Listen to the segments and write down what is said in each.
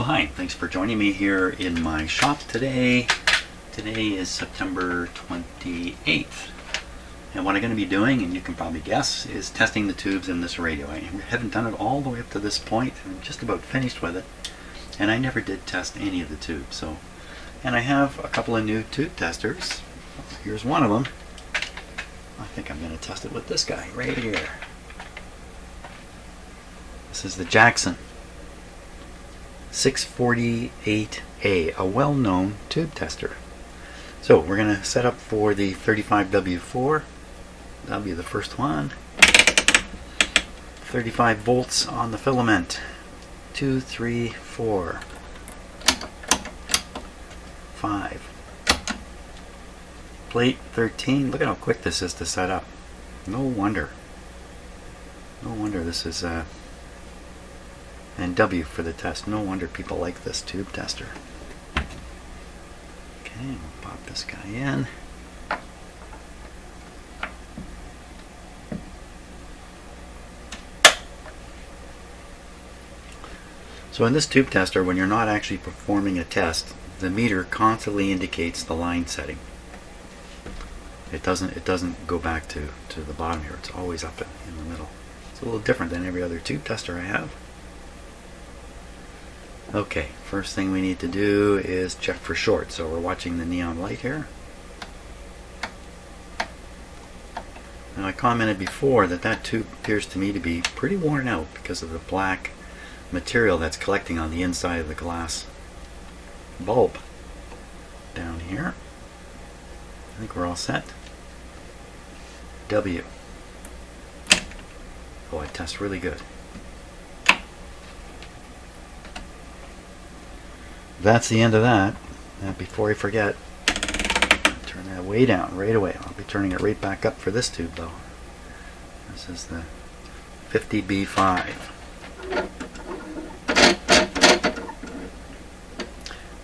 Well, hi, thanks for joining me here in my shop today. Today is September 28th. And what I'm going to be doing, and you can probably guess, is testing the tubes in this radio. I haven't done it all the way up to this point. I'm just about finished with it. And I never did test any of the tubes. And I have a couple of new tube testers. Here's one of them. I think I'm going to test it with this guy right here. This is the Jackson 648A, a well-known tube tester. So we're going to set up for the 35W4. That'll be the first one. 35 volts on the filament. 2, 3, 4, 5. Plate 13. Look at how quick this is to set up. No wonder. No wonder this is and W for the test. No wonder people like this tube tester. Okay, we'll pop this guy in. So in this tube tester, when you're not actually performing a test, the meter constantly indicates the line setting. It doesn't go back to the bottom here. It's always up in the middle. It's a little different than every other tube tester I have. Okay, first thing we need to do is check for short. So we're watching the neon light here. Now I commented before that tube appears to me to be pretty worn out because of the black material that's collecting on the inside of the glass bulb. Down here. I think we're all set. W. Oh, I test really good. That's the end of that. Before I forget, turn that way down right away. I'll be turning it right back up for this tube though. This is the 50B5.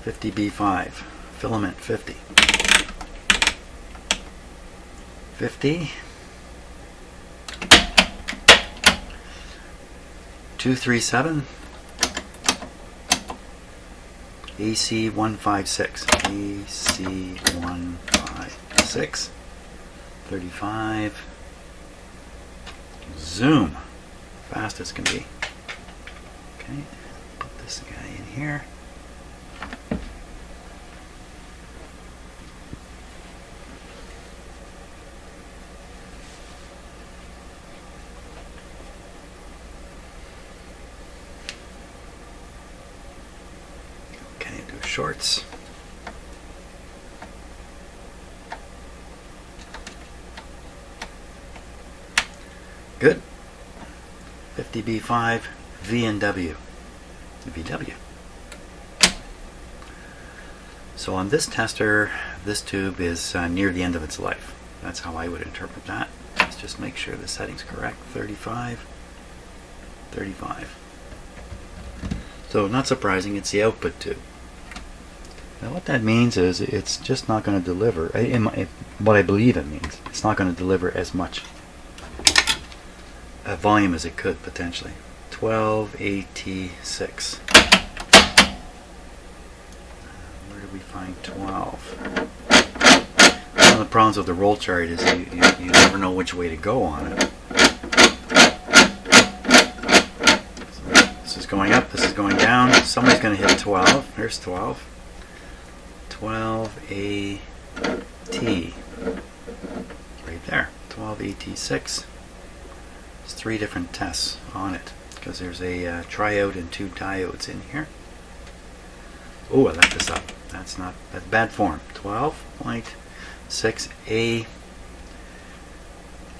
50B5. Filament 50. 50. 237. AC156. AC156. 35. Zoom. Fast as can be. Okay, put this guy in here. Shorts. Good. 50B5 V and W. VW. So on this tester, this tube is near the end of its life. That's how I would interpret that. Let's just make sure the setting's correct. 35. 35. So not surprising, it's the output tube. Now what that means is it's just not going to deliver, what I believe it means, it's not going to deliver as much volume as it could potentially. 12AT6. Where do we find 12? One of the problems with the roll chart is you never know which way to go on it. So this is going up, this is going down, somebody's going to hit 12. There's 12. 12AT right there. 12AT6. There's 3 different tests on it because there's a triode and 2 diodes in here. Oh, I left this up. That's bad form. 12.6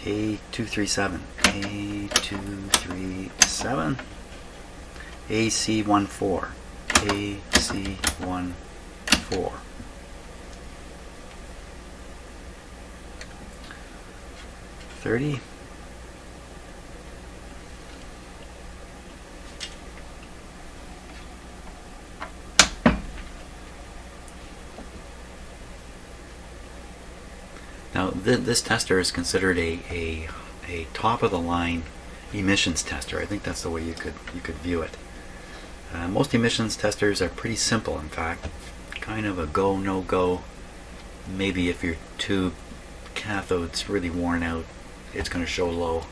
A237 A237 AC14 AC14 30. Now this tester is considered a top of the line emissions tester. I think that's the way you could view it. Most emissions testers are pretty simple, in fact. Kind of a go, no go. Maybe if your tube cathode's really worn out, it's going to show low.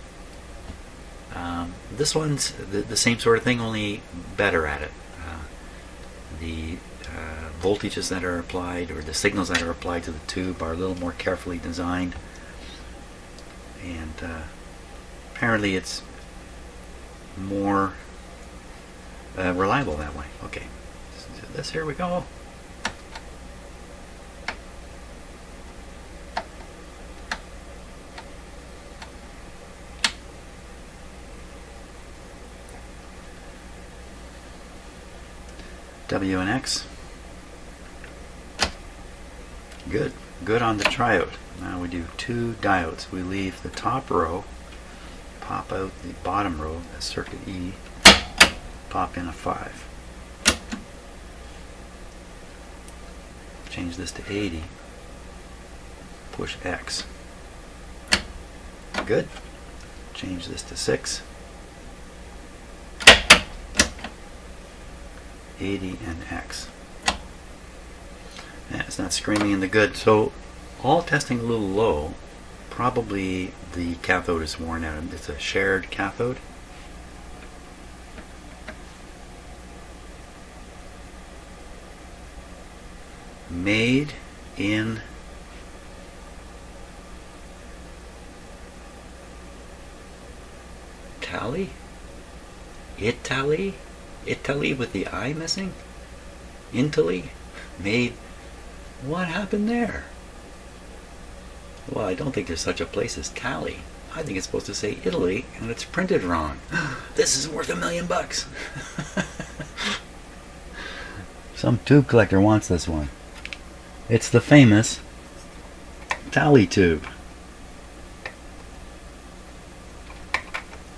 This one's the same sort of thing, only better at it. The voltages that are applied, or the signals that are applied to the tube, are a little more carefully designed, and apparently it's more reliable that way. Okay, this, here we go. W and X. Good on the triode. Now we do 2 diodes. We leave the top row, pop out the bottom row, that's circuit E, pop in a 5. Change this to 80, push X. Good. Change this to 6. 80 and X. Yeah, it's not screaming in the good. So all testing a little low. Probably the cathode is worn out. It's a shared cathode. Made in Italy with the I missing? Italy? Made. What happened there? Well, I don't think there's such a place as Cali. I think it's supposed to say Italy, and it's printed wrong. This is worth $1 million. Some tube collector wants this one. It's the famous Tally tube.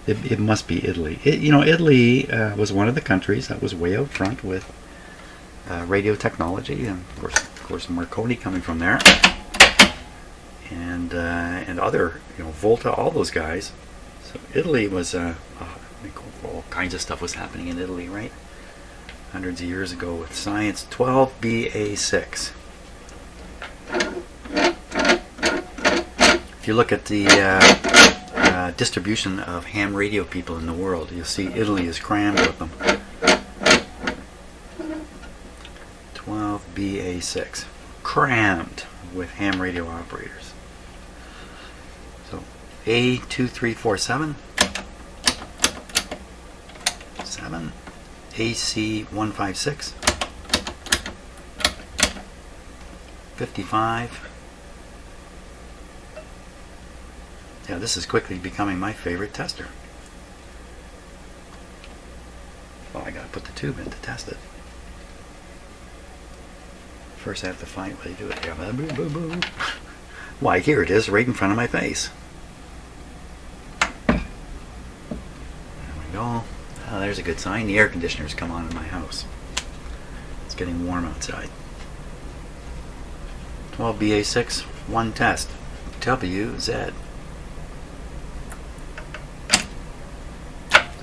It must be Italy. Italy was one of the countries that was way out front with radio technology, and of course Marconi coming from there, and other, Volta, all those guys. So Italy was all kinds of stuff was happening in Italy, right? Hundreds of years ago with science. 12BA6. If you look at the distribution of ham radio people in the world, you'll see Italy is crammed with them. 12BA6, crammed with ham radio operators. So A2347, 7, AC156, 55. Yeah, this is quickly becoming my favorite tester. Well, I gotta put the tube in to test it. First I have to find what I do it. Yeah, why, here it is, right in front of my face. There we go. Oh, there's a good sign. The air conditioner's come on in my house. It's getting warm outside. 12BA6, one test. WZ.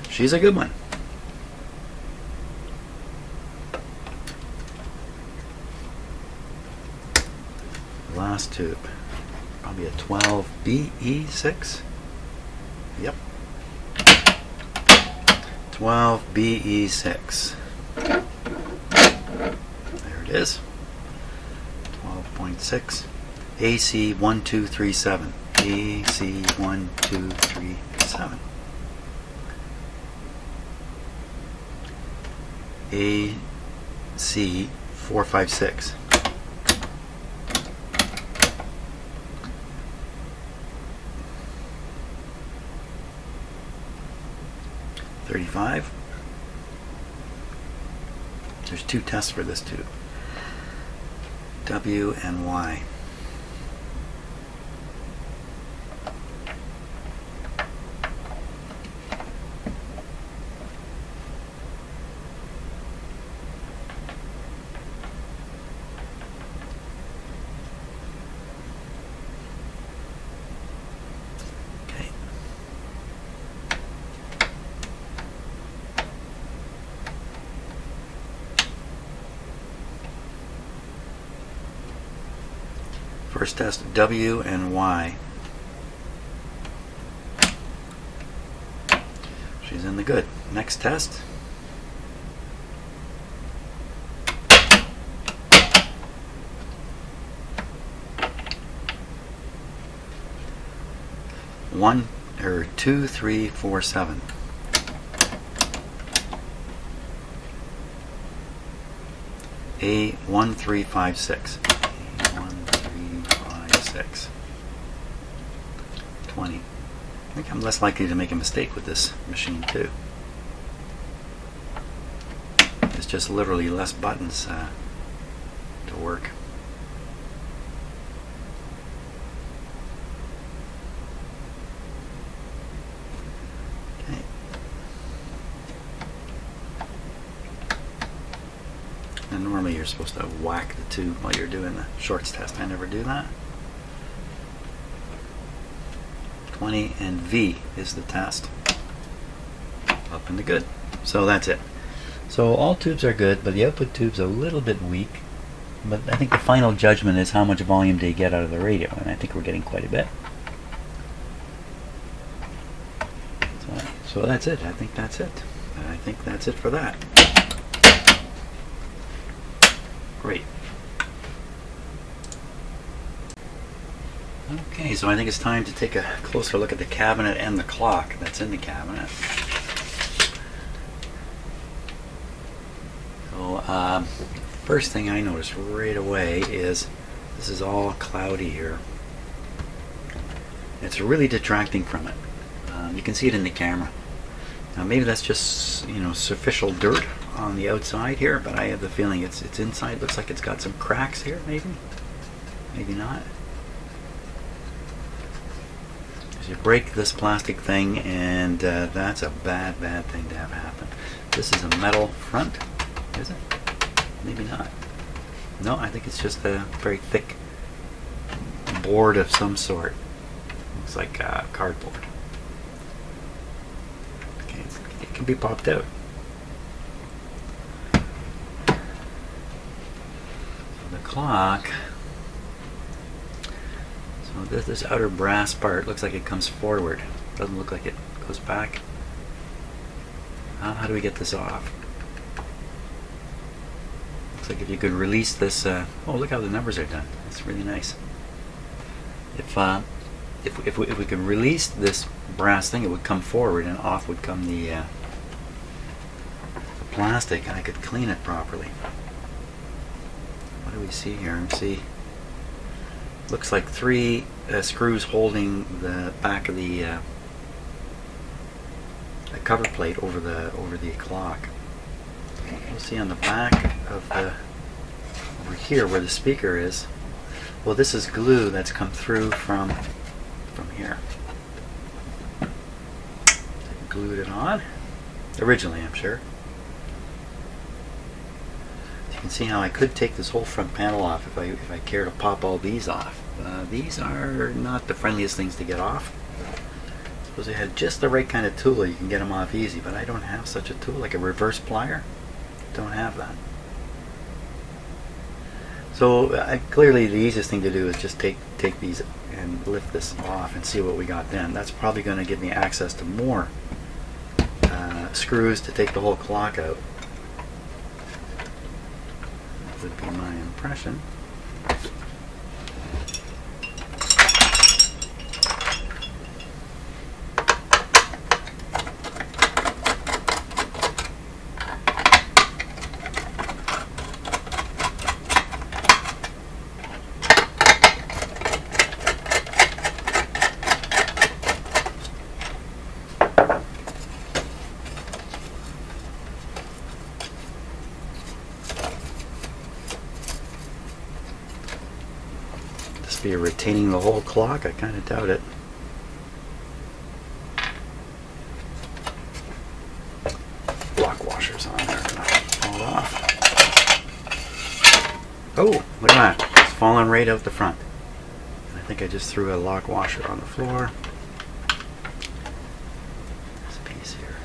She's a good one. Last tube. Probably a 12BE6. Yep. 12BE6. There it is. 12.6. AC1237. AC1237. AC456. $35. There's 2 tests for this tube. W and Y. First test, W and Y. She's in the good. Next test. One or 2, 3, 4, 7. A 1, 3, 5, 6. A 1, 3, 5, 6. 20. I think I'm less likely to make a mistake with this machine too. It's just literally less buttons to work. Okay. And normally you're supposed to whack the tube while you're doing the shorts test. I never do that. 20 and V is the test. Up in the good. So that's it. So all tubes are good, but the output tube's a little bit weak. But I think the final judgment is how much volume do you get out of the radio, and I think we're getting quite a bit. So that's it. I think that's it. I think that's it for that. Great. Okay, so I think it's time to take a closer look at the cabinet and the clock that's in the cabinet. So, first thing I noticed right away is this is all cloudy here. It's really detracting from it. You can see it in the camera. Now maybe that's just, you know, superficial dirt on the outside here, but I have the feeling it's inside. Looks like it's got some cracks here, maybe. Maybe not. You break this plastic thing, and that's a bad thing to have happen. This is a metal front, is it? Maybe not. No, I think it's just a very thick board of some sort. Looks like cardboard. Okay, it can be popped out. So the clock. So this outer brass part looks like it comes forward. Doesn't look like it goes back. How do we get this off? Looks like if you could release this. Oh, look how the numbers are done. That's really nice. If we could release this brass thing, it would come forward, and off would come the plastic, and I could clean it properly. What do we see here? Let's see. Looks like 3 screws holding the back of the cover plate over the clock. You'll see on the back of the over here where the speaker is. Well, this is glue that's come through from here. I glued it on originally, I'm sure. You can see how I could take this whole front panel off if I care to pop all these off. These are not the friendliest things to get off. Suppose I had just the right kind of tool, you can get them off easy, but I don't have such a tool, like a reverse plier. Don't have that. So clearly the easiest thing to do is just take these and lift this off and see what we got then. That's probably going to give me access to more screws to take the whole clock out. That would be my impression. Be retaining the whole clock? I kind of doubt it. Lock washers on there. Fall off. Oh, look at that. It's falling right out the front. And I think I just threw a lock washer on the floor. There's a piece here.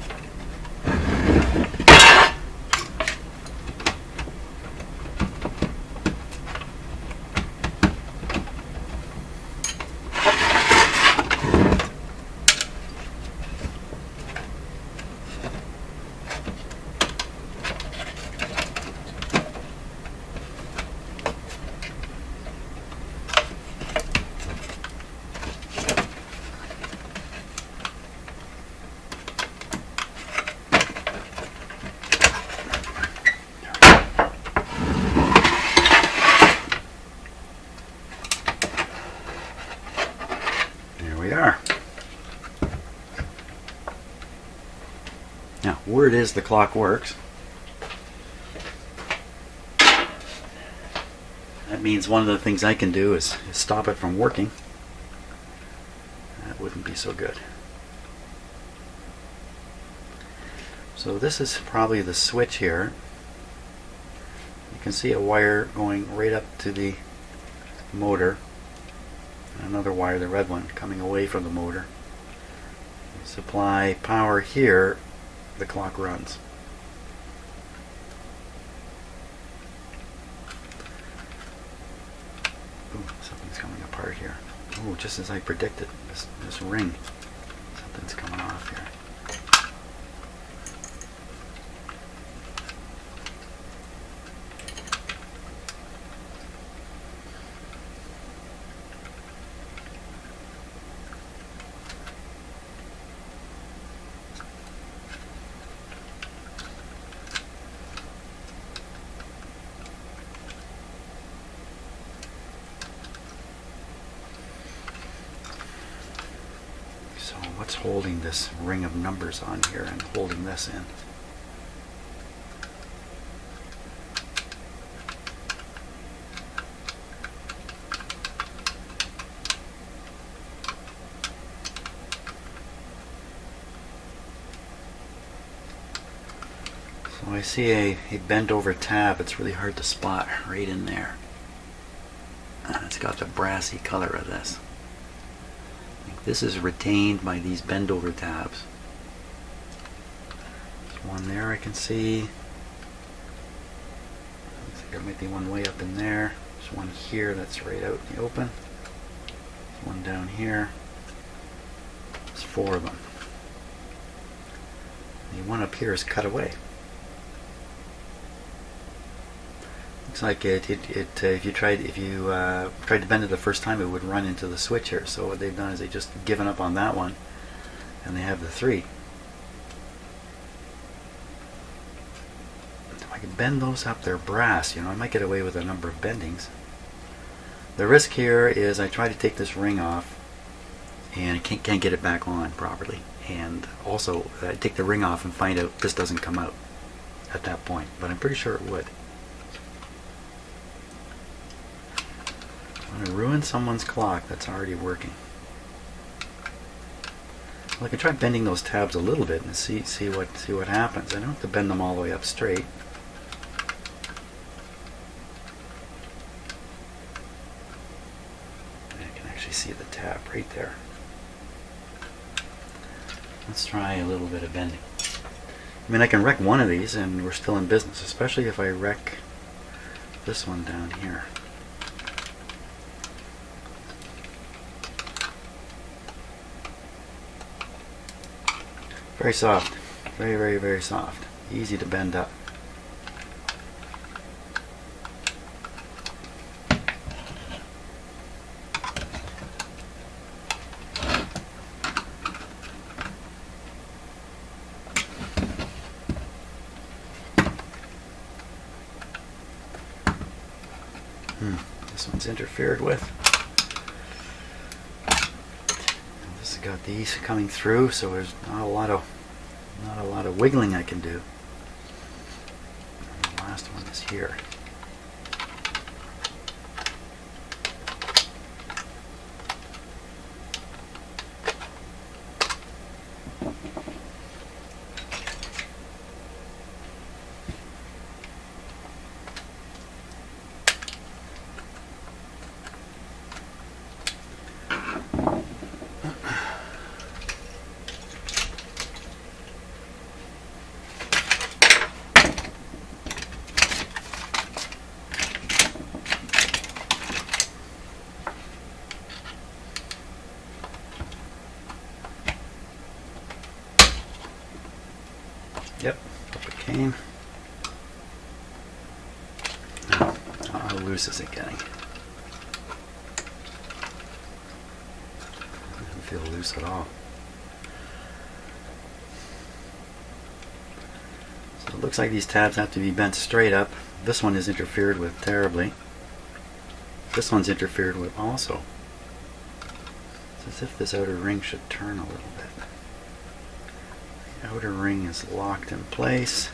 word is the clock works. That means one of the things I can do is stop it from working. That wouldn't be so good. So this is probably the switch here. You can see a wire going right up to the motor, and another wire, the red one, coming away from the motor. You supply power here, the clock runs. Ooh, something's coming apart here. Ooh, just as I predicted, this ring, something's coming off here. So what's holding this ring of numbers on here and holding this in? So I see a bent over tab. It's really hard to spot right in there. And it's got the brassy color of this. This is retained by these bend over tabs. There's one there I can see. Looks like there might be one way up in there. There's one here that's right out in the open. There's one down here. There's 4 of them. The one up here is cut away. Looks like if you tried to bend it the first time, it would run into the switch here. So what they've done is they've just given up on that one, and they have the 3. If I can bend those up, they're brass. You know, I might get away with a number of bendings. The risk here is I try to take this ring off, and I can't get it back on properly. And also, I take the ring off and find out this doesn't come out at that point. But I'm pretty sure it would. I'm going to ruin someone's clock that's already working. Well, I can try bending those tabs a little bit and see what happens. I don't have to bend them all the way up straight. I can actually see the tab right there. Let's try a little bit of bending. I mean, I can wreck one of these and we're still in business, especially if I wreck this one down here. Very soft. Very, very, very soft. Easy to bend up. This one's interfered with. This has got these coming through, so there's not a lot of wiggling I can do. And the last one is here. Yep, up it came. Now, how loose is it getting? Doesn't feel loose at all. So it looks like these tabs have to be bent straight up. This one is interfered with terribly. This one's interfered with also. It's as if this outer ring should turn a little bit. The outer ring is locked in place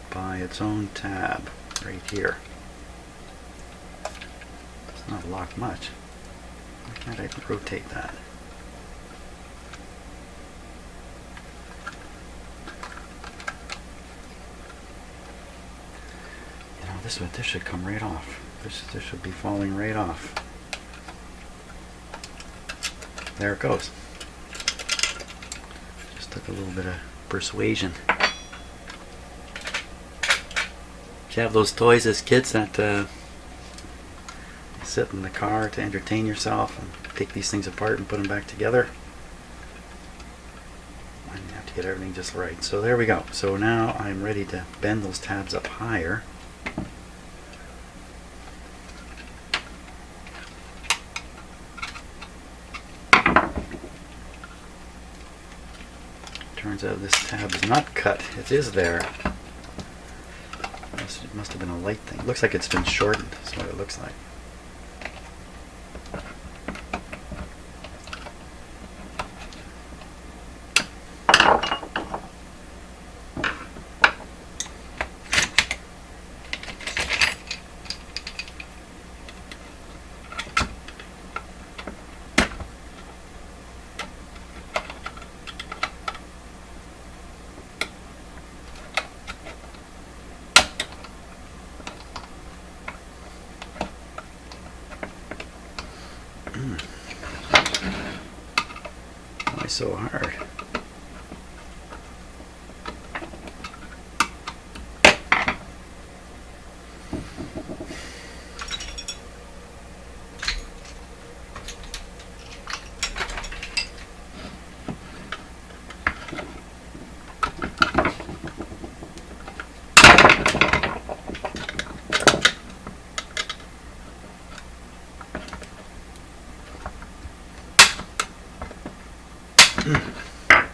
by its own tab right here. It's not locked much. Why can't I rotate that? You know, this should come right off. This should be falling right off. There it goes. Just took a little bit of persuasion. Did you have those toys as kids that sit in the car to entertain yourself and take these things apart and put them back together? And you have to get everything just right. So there we go. So now I'm ready to bend those tabs up higher. Turns out this tab is not cut. It is there. It must have been a light thing. Looks like it's been shortened. That's what it looks like. Why so hard?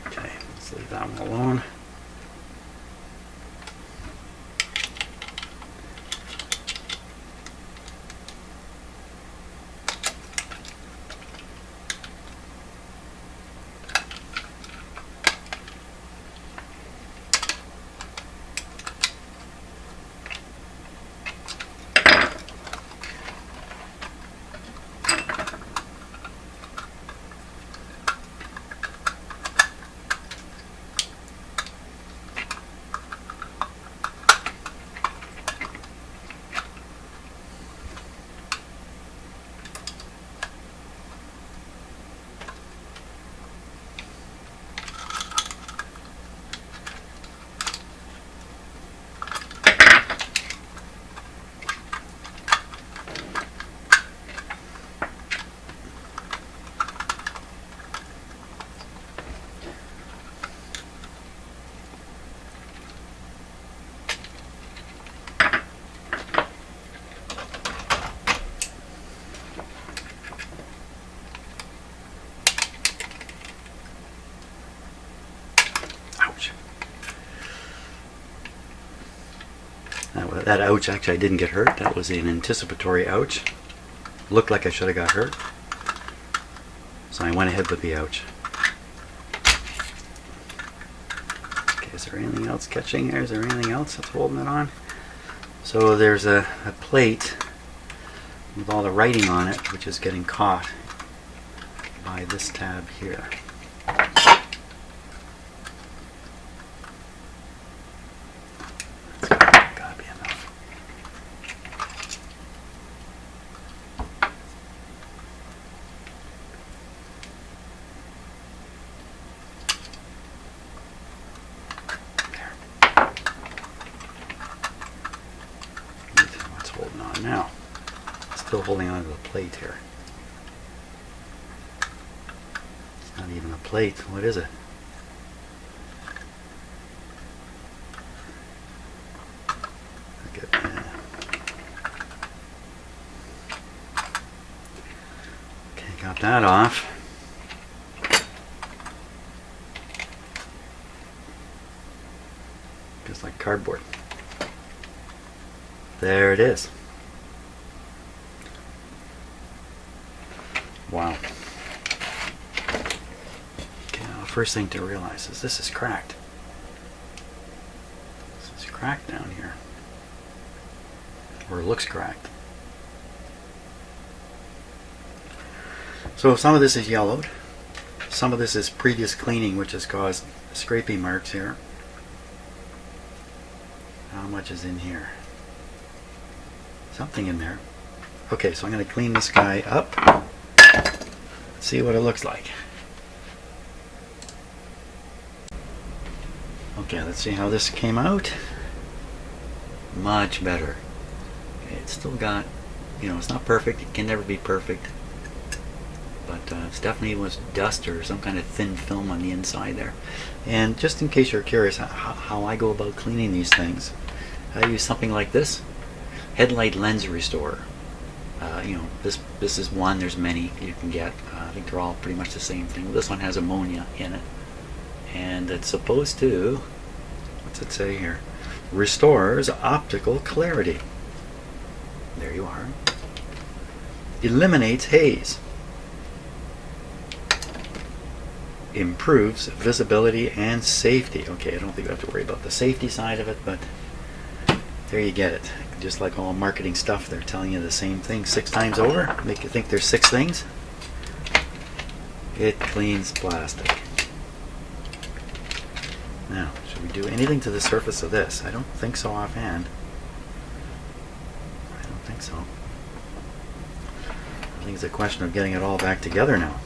Okay, let's leave that one alone. That ouch, actually I didn't get hurt. That was an anticipatory ouch. Looked like I should have got hurt. So I went ahead with the ouch. Okay, is there anything else catching there? Is there anything else that's holding it on? So there's a plate with all the writing on it, which is getting caught by this tab here. Now, still holding onto the plate here. It's not even a plate. What is it? Okay, got that off. Just like cardboard. There it is. Wow. Okay, now if first thing to realize is this is cracked. This is cracked down here. Or it looks cracked. So some of this is yellowed. Some of this is previous cleaning, which has caused scraping marks here. How much is in here? Something in there. Okay, so I'm going to clean this guy up. See what it looks like. Okay, let's see how this came out. Much better. Okay, it's still got, it's not perfect. It can never be perfect. But it's definitely was dust or some kind of thin film on the inside there. And just in case you're curious how I go about cleaning these things, I use something like this. Headlight lens restorer. This is one. There's many you can get. I think they're all pretty much the same thing. This one has ammonia in it, and it's supposed to, what's it say here? Restores optical clarity. There you are. Eliminates haze. Improves visibility and safety. Okay, I don't think we have to worry about the safety side of it, but there you get it. Just like all marketing stuff, they're telling you the same thing 6 times over, make you think there's 6 things. It cleans plastic. Now, should we do anything to the surface of this? I don't think so offhand. I don't think so. I think it's a question of getting it all back together now.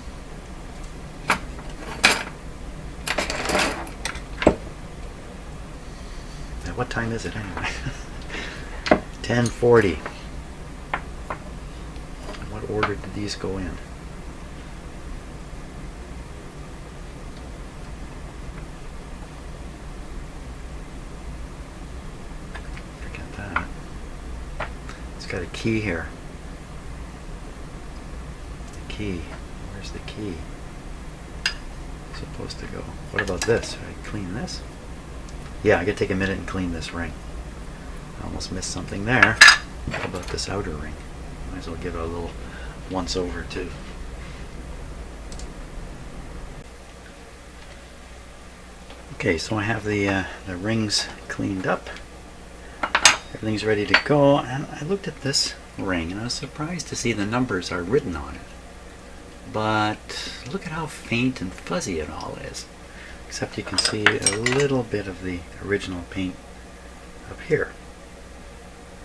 Now, what time is it anyway? 10:40. What order did these go in? Forget that. It's got a key here. The key. Where's the key? It's supposed to go. What about this? Should I clean this? Yeah, I gotta take a minute and clean this ring. I almost missed something there. How about this outer ring? Might as well give it a little once over too. Okay, so I have the rings cleaned up. Everything's ready to go. And I looked at this ring and I was surprised to see the numbers are written on it. But look at how faint and fuzzy it all is. Except you can see a little bit of the original paint up here.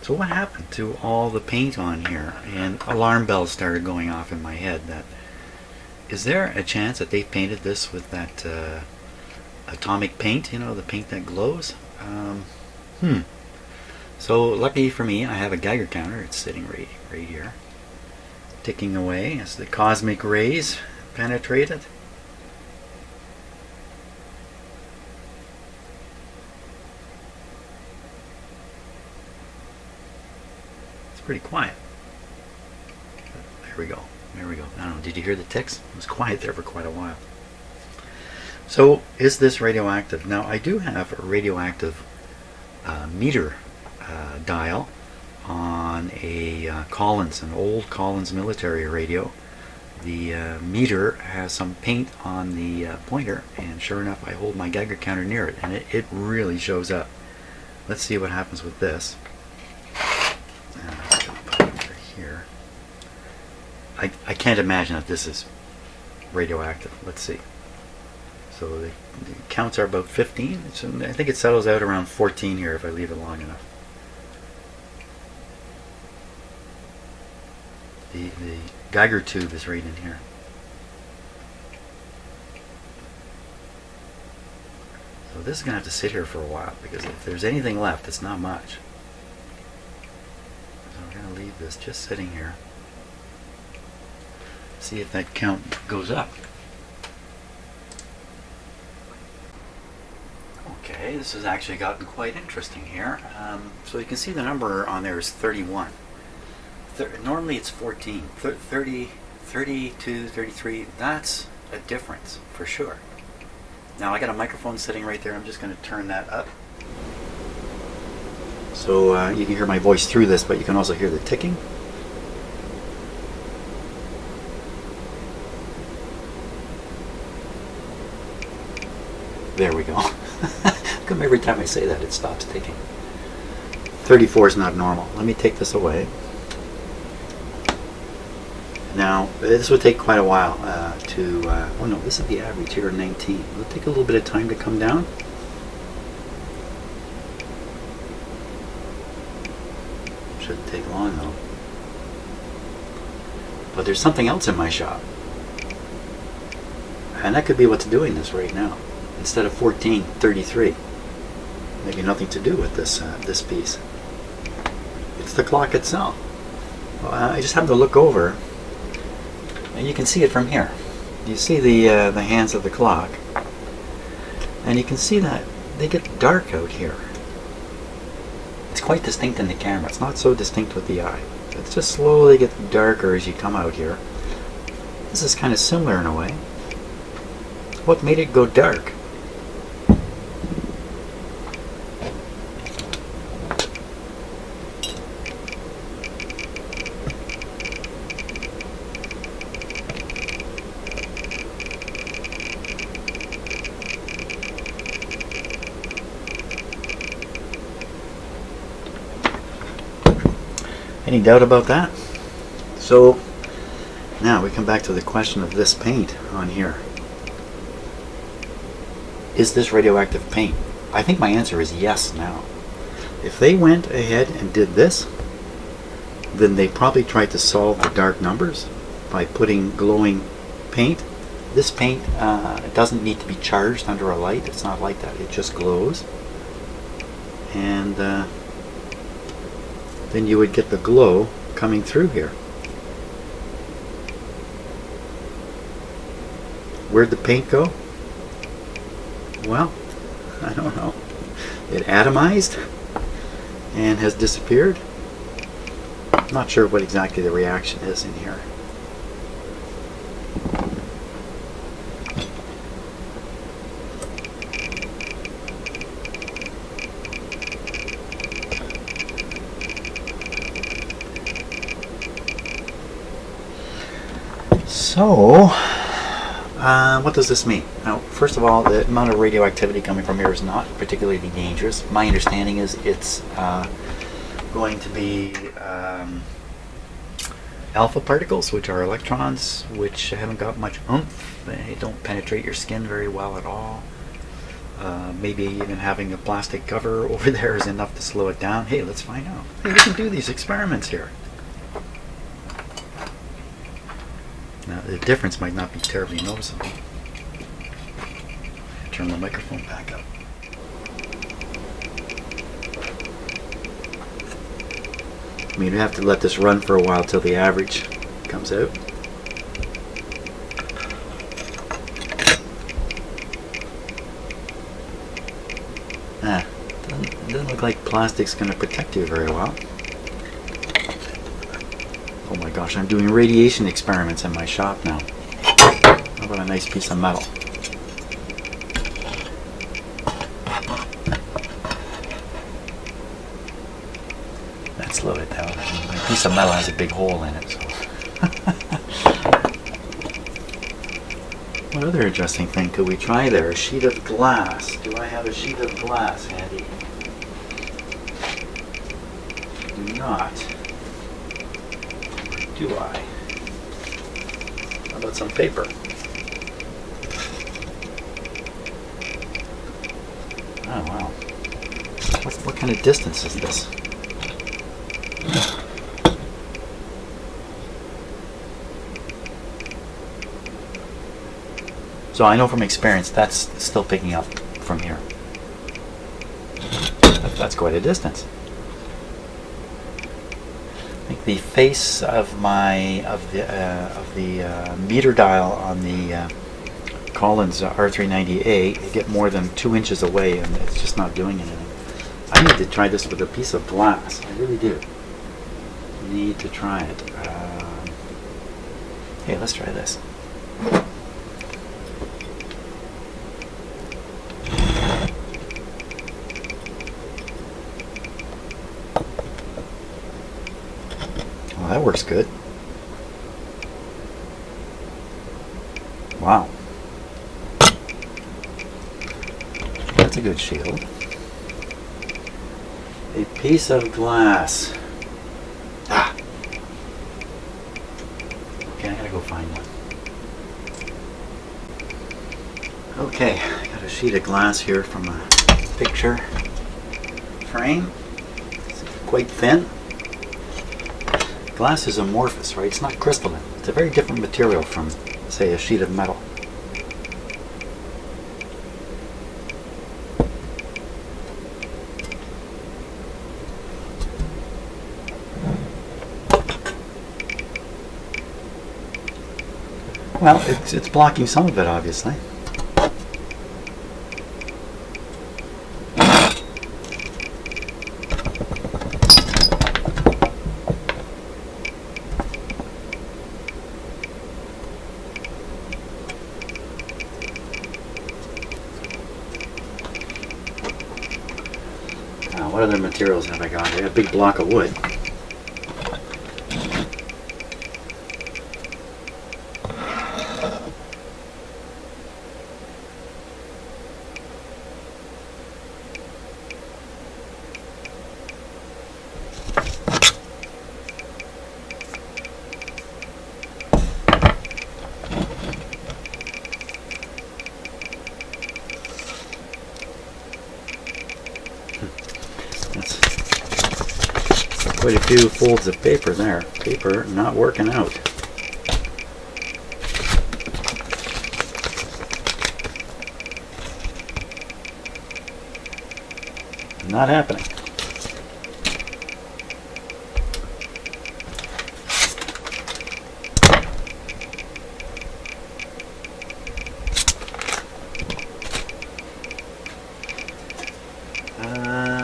So what happened to all the paint on here? And alarm bells started going off in my head. That is there a chance that they painted this with that atomic paint? The paint that glows. So lucky for me, I have a Geiger counter. It's sitting right here, ticking away as the cosmic rays penetrate it. Pretty quiet. There we go. There we go. I don't know. Did you hear the ticks? It was quiet there for quite a while. So, is this radioactive? Now, I do have a radioactive meter dial on a Collins, an old Collins military radio. The meter has some paint on the pointer, and sure enough, I hold my Geiger counter near it, and it really shows up. Let's see what happens with this. Here. I can't imagine that this is radioactive. Let's see. So the counts are about 15. I think it settles out around 14 here if I leave it long enough. The Geiger tube is right in here. So this is going to have to sit here for a while because if there's anything left, it's not much. I'm going to leave this just sitting here. See if that count goes up. Okay, this has actually gotten quite interesting here. So you can see the number on there is 31. Normally it's 14. 30, 32, 33, that's a difference for sure. Now I got a microphone sitting right there. I'm just going to turn that up. So you can hear my voice through this, but you can also hear the ticking. There we go. Come every time I say that, it stops taking. 34 is not normal. Let me take this away. Now, this would take quite a while oh no, this is the average here, 19. It'll take a little bit of time to come down. Shouldn't take long though. But there's something else in my shop. And that could be what's doing this right now. Instead of 14, 33. Maybe nothing to do with this this piece. It's the clock itself. Well, I just have to look over, and you can see it from here. You see the hands of the clock, and you can see that they get dark out here. It's quite distinct in the camera. It's not so distinct with the eye. It's just slowly getting darker as you come out here. This is kind of similar in a way. What made it go dark? Any doubt about that? So now we come back to the question of this paint on here. Is this radioactive paint? I think my answer is yes now. If they went ahead and did this, then they probably tried to solve the dark numbers by putting glowing paint. This paint doesn't need to be charged under a light. It's not like that. It just glows. And then you would get the glow coming through here. Where'd the paint go? Well, I don't know. It atomized and has disappeared. I'm not sure what exactly the reaction is in here. So, what does this mean? Now, first of all, the amount of radioactivity coming from here is not particularly dangerous. My understanding is it's going to be alpha particles, which are electrons, which haven't got much oomph. They don't penetrate your skin very well at all. Maybe even having a plastic cover over there is enough to slow it down. Hey, let's find out. Hey, we can do these experiments here. Now, the difference might not be terribly noticeable. Turn the microphone back up. I mean, you have to let this run for a while till the average comes out. Doesn't look like plastic's going to protect you very well. Oh my gosh, I'm doing radiation experiments in my shop now. How about a nice piece of metal? That slowed it down. A piece of metal has a big hole in it. So. What other interesting thing could we try there? A sheet of glass. Do I have a sheet of glass handy? Do not. Do I? How about some paper? Oh wow. What kind of distance is this? So I know from experience that's still picking up from here. That's quite a distance. I think the face of the meter dial on the Collins R390A, you get more than 2 inches away, and it's just not doing anything. I need to try this with a piece of glass. I really do. Need to try it. Hey, let's try this. Well, that works good. Wow. that's a good shield. A piece of glass. Ah! Okay, I gotta go find one. Okay, I got a sheet of glass here from a picture frame. It's quite thin. Glass is amorphous, right? It's not crystalline. It's a very different material from, say, a sheet of metal. Well, it's blocking some of it, obviously. Now, what other materials have I got? I got a big block of wood. That's quite a few folds of paper there. Paper not working out. Not happening.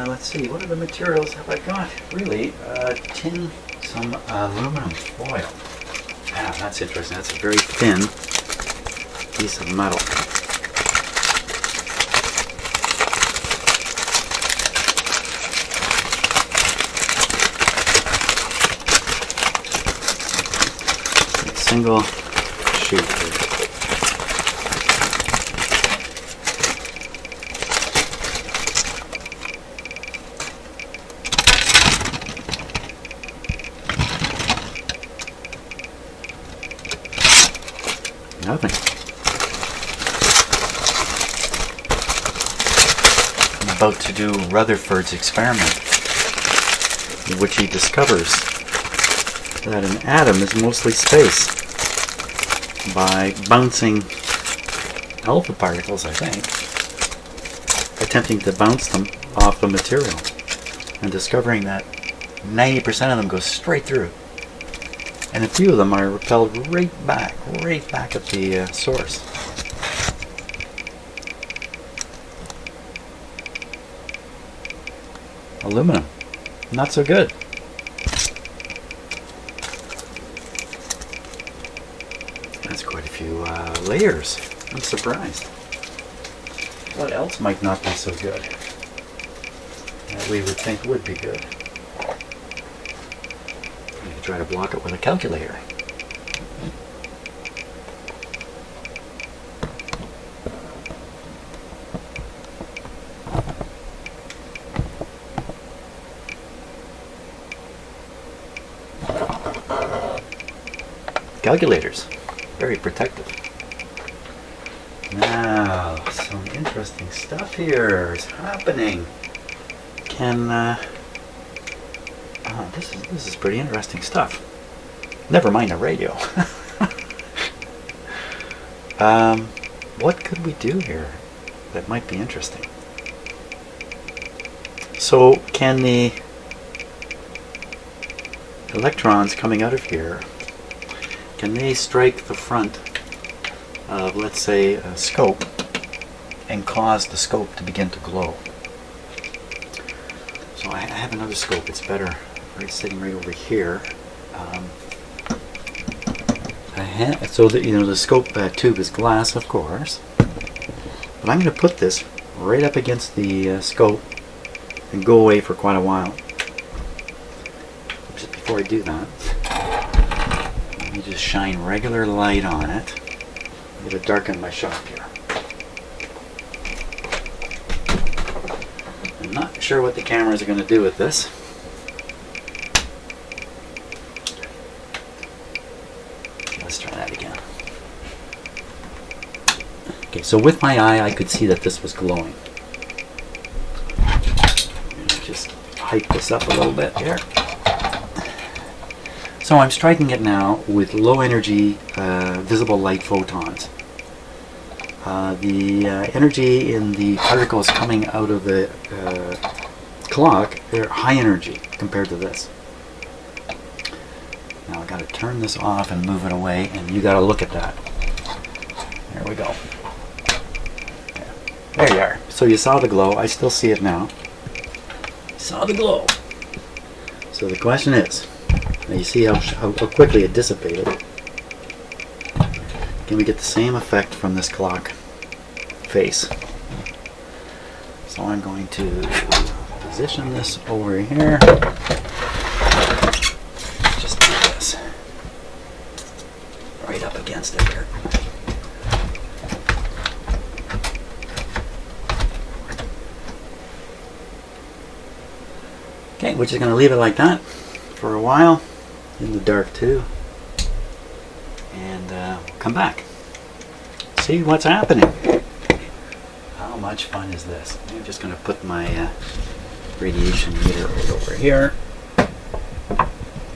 Let's see, what other materials have I got? Really, tin, some aluminum foil. Ah, that's interesting. That's a very thin piece of metal. Single sheet here. Nothing. I'm about to do Rutherford's experiment, in which he discovers that an atom is mostly space by bouncing alpha particles, I think, attempting to bounce them off the material and discovering that 90% of them go straight through. And a few of them are repelled right back at the source. Aluminum, not so good. That's quite a few layers. I'm surprised. What else might not be so good that we would think would be good? You can try to block it with a calculator. Calculators, very protective. Now, some interesting stuff here is happening. This is pretty interesting stuff. Never mind a radio. What could we do here that might be interesting? So, can the electrons coming out of here, can they strike the front of, let's say, a scope and cause the scope to begin to glow? So I have another scope. It's better. It's sitting right over here. So that the scope tube is glass, of course. But I'm going to put this right up against the scope and go away for quite a while. Just before I do that, let me just shine regular light on it. I'm going to darken my shop here. sure what the cameras are going to do with this. Let's try that again. Okay, so with my eye I could see that this was glowing. Just hike this up a little bit here. So I'm striking it now with low energy visible light photons. The energy in the particles coming out of the clock, they're high energy compared to this. Now I've got to turn this off and move it away, and you got to look at that. There we go. There you are. So you saw the glow. I still see it now. Saw the glow. So the question is, now you see how quickly it dissipated. Can we get the same effect from this clock face? So I'm going to position this over here. Just do this. Right up against it here. Okay, we're just going to leave it like that for a while, in the dark too, and come back. See what's happening. How much fun is this? I'm just going to put my radiation meter right over here,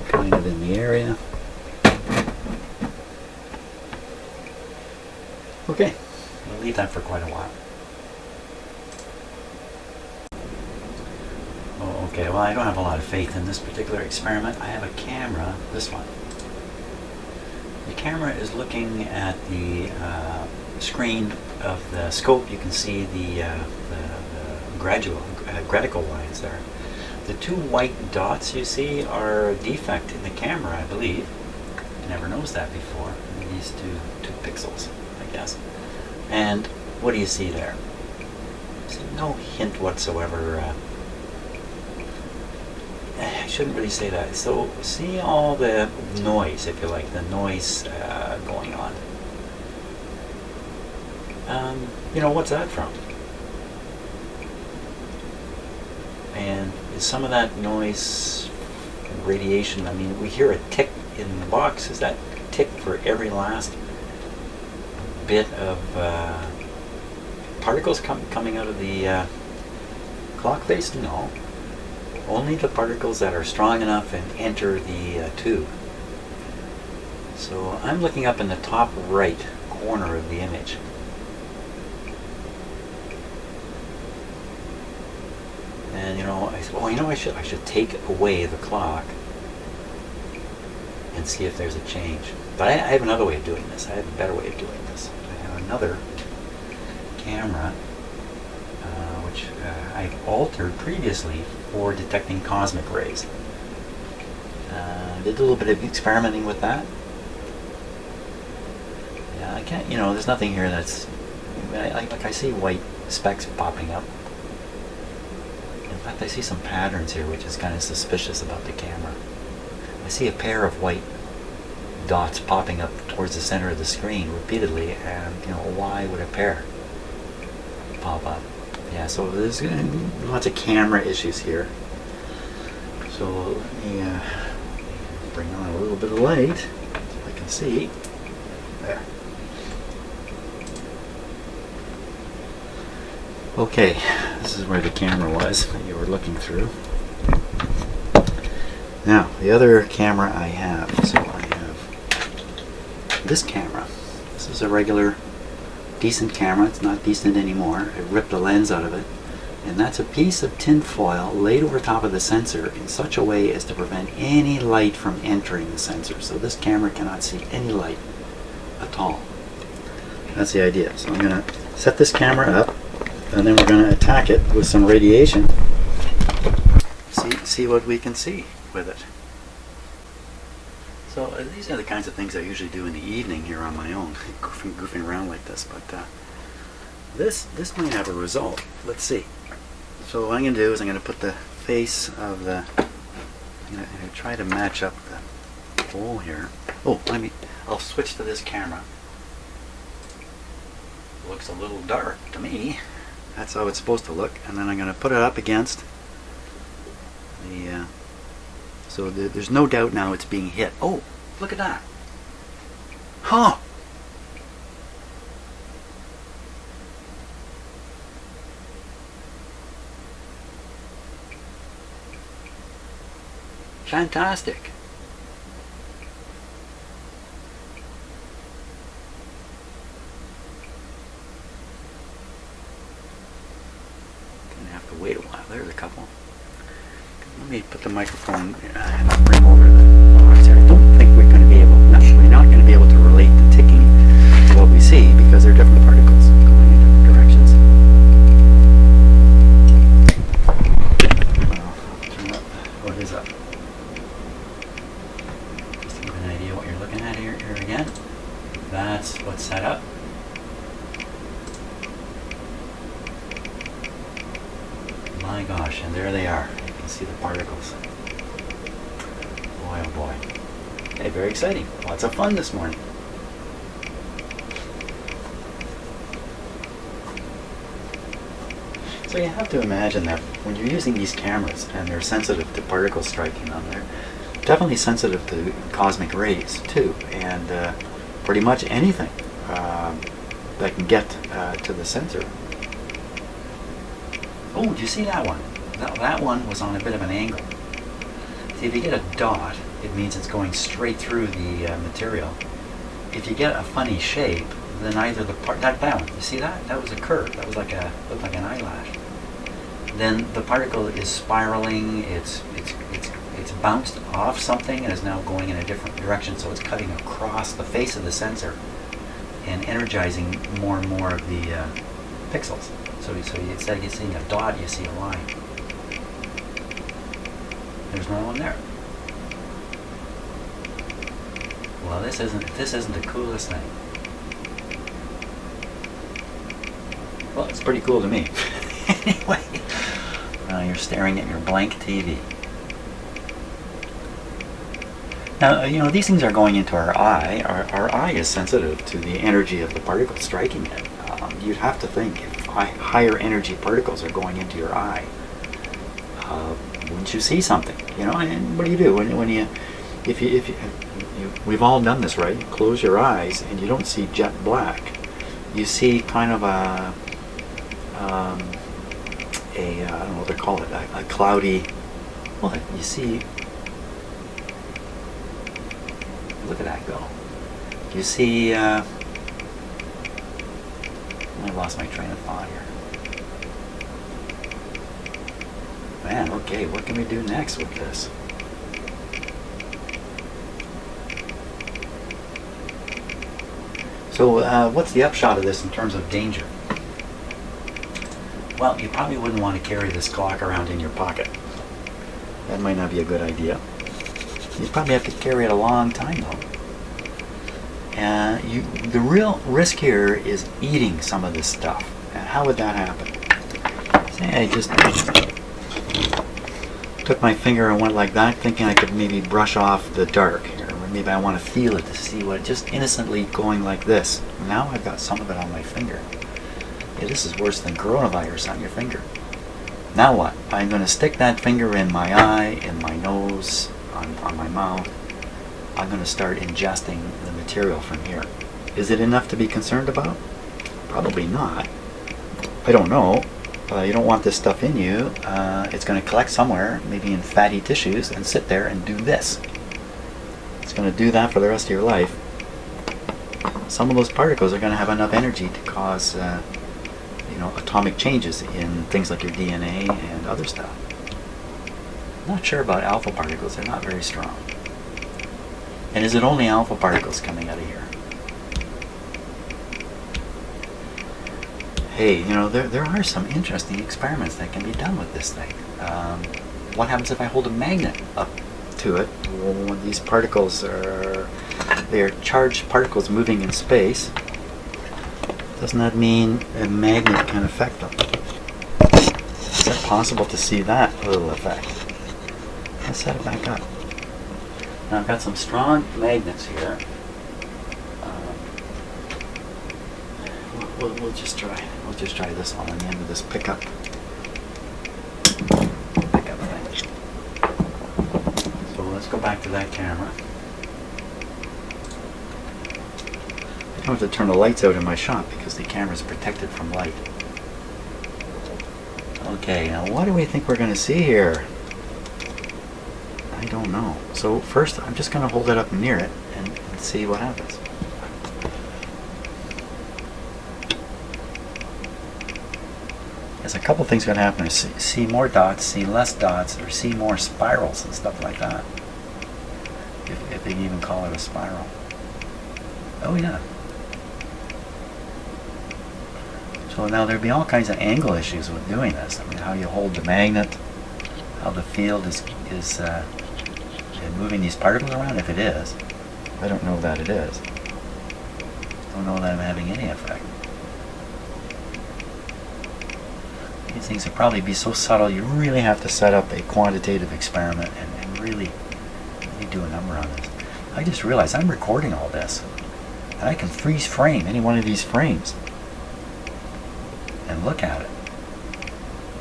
kind of in the area. Okay, we'll leave that for quite a while. Oh, okay, well I don't have a lot of faith in this particular experiment. I have a camera, this one. The camera is looking at the screen of the scope. You can see the gradical lines there. The two white dots you see are a defect in the camera, I believe. I never noticed that before. These two pixels, I guess. And what do you see there? See no hint whatsoever. I shouldn't really say that. So see all the noise, if you like, the noise going on. You know, what's that from? And is some of that noise radiation? I mean, we hear a tick in the box. Is that tick for every last bit of particles coming out of the clock face? No. Only the particles that are strong enough and enter the tube. So I'm looking up in the top right corner of the image. And you know, I said, well, you know, I should take away the clock and see if there's a change. But I have another way of doing this. I have a better way of doing this. I have another camera which I've altered previously for detecting cosmic rays. Did a little bit of experimenting with that. Yeah, I can't, you know, there's nothing here that's, like I see white specks popping up. In fact, I see some patterns here, which is kind of suspicious about the camera. I see a pair of white dots popping up towards the center of the screen repeatedly, and you know, why would a pair pop up? Yeah, so there's lots of camera issues here. So let me bring on a little bit of light so I can see. There. Okay, this is where the camera was that you were looking through. Now, the other camera I have, so I have this camera. This is a regular decent camera. It's not decent anymore. I ripped the lens out of it, and that's a piece of tin foil laid over top of the sensor in such a way as to prevent any light from entering the sensor. So this camera cannot see any light at all. That's the idea. So I'm going to set this camera up, and then we're going to attack it with some radiation. See what we can see with it. So these are the kinds of things I usually do in the evening here on my own, goofing around like this. But this might have a result. Let's see. So what I'm going to do is I'm going to put the face of the. I'm going to try to match up the hole here. Oh, I'll switch to this camera. Looks a little dark to me. That's how it's supposed to look. And then I'm going to put it up against So there's no doubt now it's being hit. Oh, look at that. Huh. Fantastic. Gonna have to wait a while. There's a couple. Let me put the microphone and I'll bring over the box here. I don't think we're going to be able. No, we're not going to be able to relate the ticking to what we see because they're different particles going in different directions. Turn up. What is up? Just to give an idea what you're looking at here again. That's what's set up. My gosh, and there they are. You can see the particles. Boy, oh boy. Hey, very exciting. Lots of fun this morning. So you have to imagine that when you're using these cameras and they're sensitive to particle striking on there, definitely sensitive to cosmic rays too, and pretty much anything that can get to the sensor. Oh, did you see that one? That one was on a bit of an angle. See, if you get a dot, it means it's going straight through the material. If you get a funny shape, then either the part that one, you see that? That was a curve. That was like looked like an eyelash. Then the particle is spiraling. It's bounced off something and is now going in a different direction. So it's cutting across the face of the sensor and energizing more and more of the pixels. So instead of seeing a dot, you see a line. There's no one there. Well, this isn't the coolest thing. Well, it's pretty cool to me. Anyway, you're staring at your blank TV. Now, you know, these things are going into our eye. Our eye is sensitive to the energy of the particle striking it. You'd have to think if higher energy particles are going into your eye, wouldn't you see something? You know, and what do you do when you we've all done this, right? You close your eyes and you don't see jet black. You see kind of I don't know what they call it, a cloudy. Well, you see. Look at that go. You see. I lost my train of thought here. Man, okay, what can we do next with this? So, what's the upshot of this in terms of danger? Well, you probably wouldn't want to carry this clock around in your pocket. That might not be a good idea. You probably have to carry it a long time, though. The real risk here is eating some of this stuff. And how would that happen? Say I just took my finger and went like that, thinking I could maybe brush off the dark. Or maybe I want to feel it to see what, just innocently going like this. Now I've got some of it on my finger. Yeah, this is worse than coronavirus on your finger. Now what? I'm going to stick that finger in my eye, in my nose, on my mouth. I'm going to start ingesting the material from here. Is it enough to be concerned about? Probably not. I don't know. You don't want this stuff in you. It's going to collect somewhere, maybe in fatty tissues, and sit there and do this. It's going to do that for the rest of your life. Some of those particles are going to have enough energy to cause atomic changes in things like your DNA and other stuff. I'm not sure about alpha particles. They're not very strong. And is it only alpha particles coming out of here? Hey, there are some interesting experiments that can be done with this thing. What happens if I hold a magnet up to it? Well, these particles they're charged particles moving in space. Doesn't that mean a magnet can affect them? Is it possible to see that little effect? Let's set it back up. Now I've got some strong magnets here. We'll just try this one on the end of this pickup thing. go back to that camera. I don't have to turn the lights out in my shop because the camera is protected from light. Okay, now what do we think we're going to see here? I don't know. So first I'm just going to hold it up near it and see what happens. There's a couple things going to happen. See more dots, see less dots, or see more spirals and stuff like that. If they can even call it a spiral. Oh yeah. So now there'd be all kinds of angle issues with doing this. I mean, how you hold the magnet, how the field is moving these particles around, if it is. I don't know that it is. I don't know that I'm having any effect. These things would probably be so subtle, you really have to set up a quantitative experiment and really do a number on this. I just realized I'm recording all this, and I can freeze frame any one of these frames and look at it.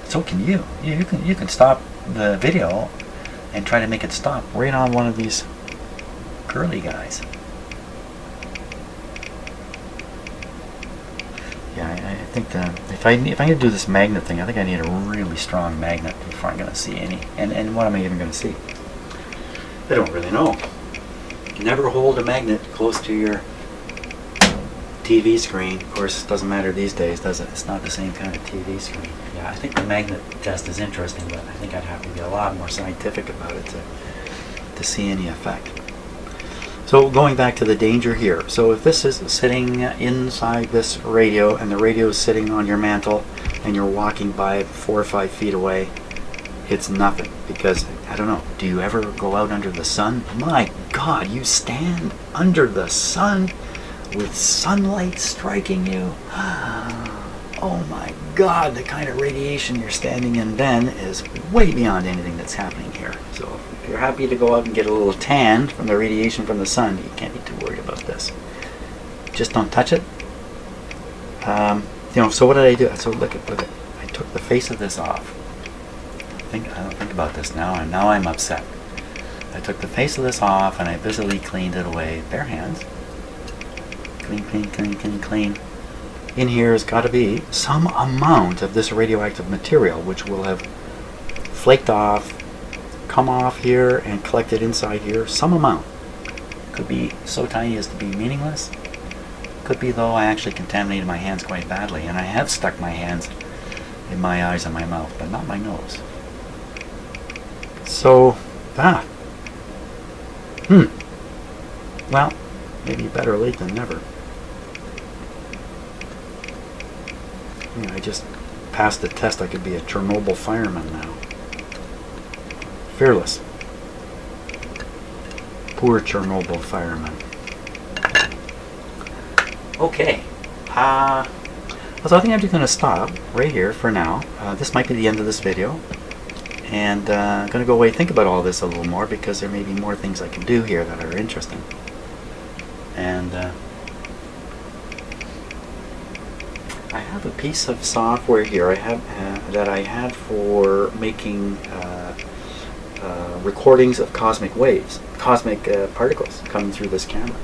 So can you. You can stop the video and try to make it stop right on one of these curly guys. Yeah, I think that if I'm going to do this magnet thing, I think I need a really strong magnet before I'm going to see any. And what am I even going to see? I don't really know. You can never hold a magnet close to your TV screen. Of course, it doesn't matter these days, does it? It's not the same kind of TV screen. Yeah, I think the magnet test is interesting, but I think I'd have to be a lot more scientific about it to see any effect. So going back to the danger here. So if this is sitting inside this radio and the radio is sitting on your mantle and you're walking by it 4 or 5 feet away, it's nothing. Because, I don't know, do you ever go out under the sun? My God, you stand under the sun with sunlight striking you. Oh my God, the kind of radiation you're standing in then is way beyond anything that's happening here. So if you're happy to go out and get a little tan from the radiation from the sun, you can't be too worried about this. Just don't touch it. So what did I do? So look at it. I took the face of this off. I don't think about this now, and now I'm upset. I took the face of this off and I busily cleaned it away. Bare hands. Clean, clean, clean, clean, clean. In here has got to be some amount of this radioactive material, which will have flaked off, come off here, and collected inside here. Some amount. Could be so tiny as to be meaningless. Could be, though, I actually contaminated my hands quite badly, and I have stuck my hands in my eyes and my mouth, but not my nose. So, well, maybe better late than never. I just passed the test. I could be a Chernobyl fireman now. Fearless. Poor Chernobyl fireman. Okay. So I think I'm just going to stop right here for now. This might be the end of this video. And I'm going to go away and think about all this a little more, because there may be more things I can do here that are interesting. And I have a piece of software here that I had for making recordings of cosmic waves, cosmic particles coming through this camera.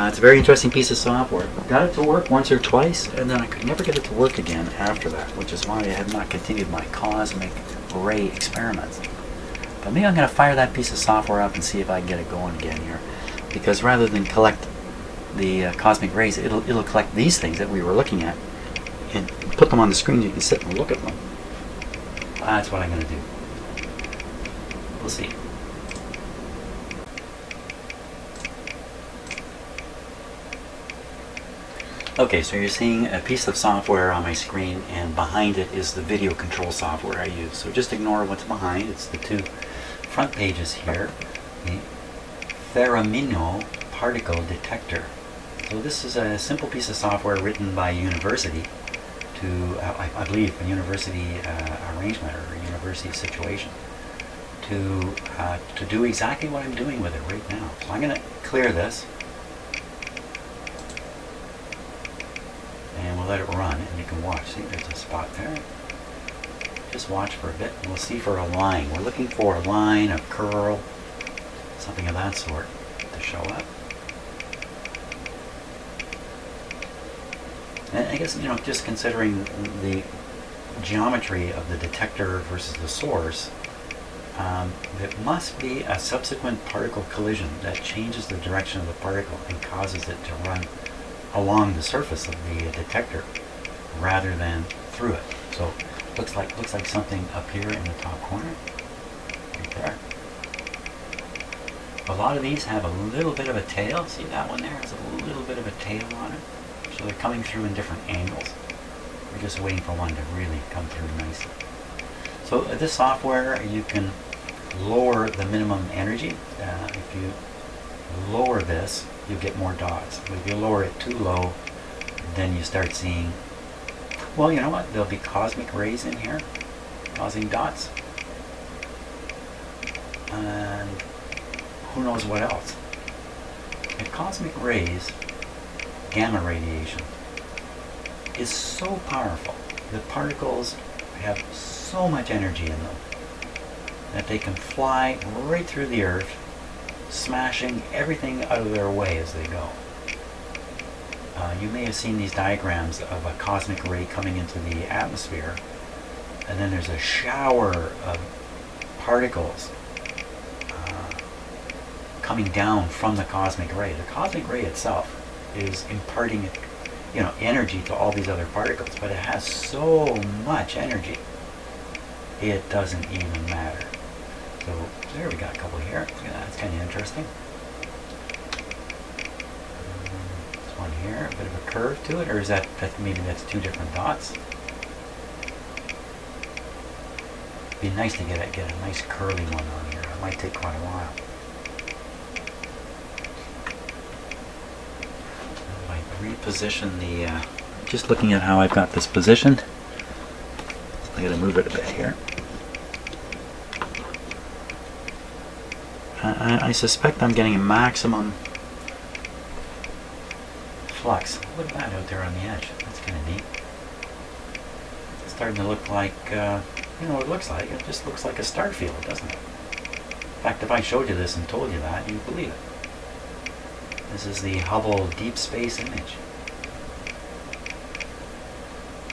It's a very interesting piece of software. Got it to work once or twice, and then I could never get it to work again after that, which is why I have not continued my cosmic ray experiments. But maybe I'm going to fire that piece of software up and see if I can get it going again here. Because rather than collect the cosmic rays, it'll collect these things that we were looking at and put them on the screen. You can sit and look at them. That's what I'm going to do. We'll see. Okay, so you're seeing a piece of software on my screen, and behind it is the video control software I use. So just ignore what's behind. It's the two front pages here. The Theramino particle detector. So this is a simple piece of software written by a university to, I believe, a university arrangement or a university situation to do exactly what I'm doing with it right now. So I'm going to clear this. And we'll let it run, and you can watch. See, there's a spot there. Just watch for a bit, and we'll see for a line. We're looking for a line, a curl, something of that sort to show up. And I guess, just considering the geometry of the detector versus the source, it must be a subsequent particle collision that changes the direction of the particle and causes it to run along the surface of the detector rather than through it. So looks like something up here in the top corner, right there. A lot of these have a little bit of a tail. See that one there has a little bit of a tail on it. So they're coming through in different angles. We're just waiting for one to really come through nicely. So this software, you can lower the minimum energy. If you lower this, you get more dots. But if you lower it too low, then you start seeing, well, you know what? There'll be cosmic rays in here, causing dots. And who knows what else. The cosmic rays, gamma radiation, is so powerful. The particles have so much energy in them that they can fly right through the Earth, smashing everything out of their way as they go. You may have seen these diagrams of a cosmic ray coming into the atmosphere, and then there's a shower of particles coming down from the cosmic ray. The cosmic ray itself is imparting, energy to all these other particles, but it has so much energy, it doesn't even matter. So there we got a couple here. Look at that. That's kind of interesting. This one here, a bit of a curve to it, or is that maybe that's two different dots? It'd be nice to get a nice curly one on here. It might take quite a while. Reposition the, just looking at how I've got this positioned, I gotta move it a bit here. I suspect I'm getting a maximum flux. Look at that out there on the edge. That's kind of neat. It's starting to look like, what it looks like. It just looks like a star field, doesn't it? In fact, if I showed you this and told you that, you'd believe it. This is the Hubble Deep Space Image.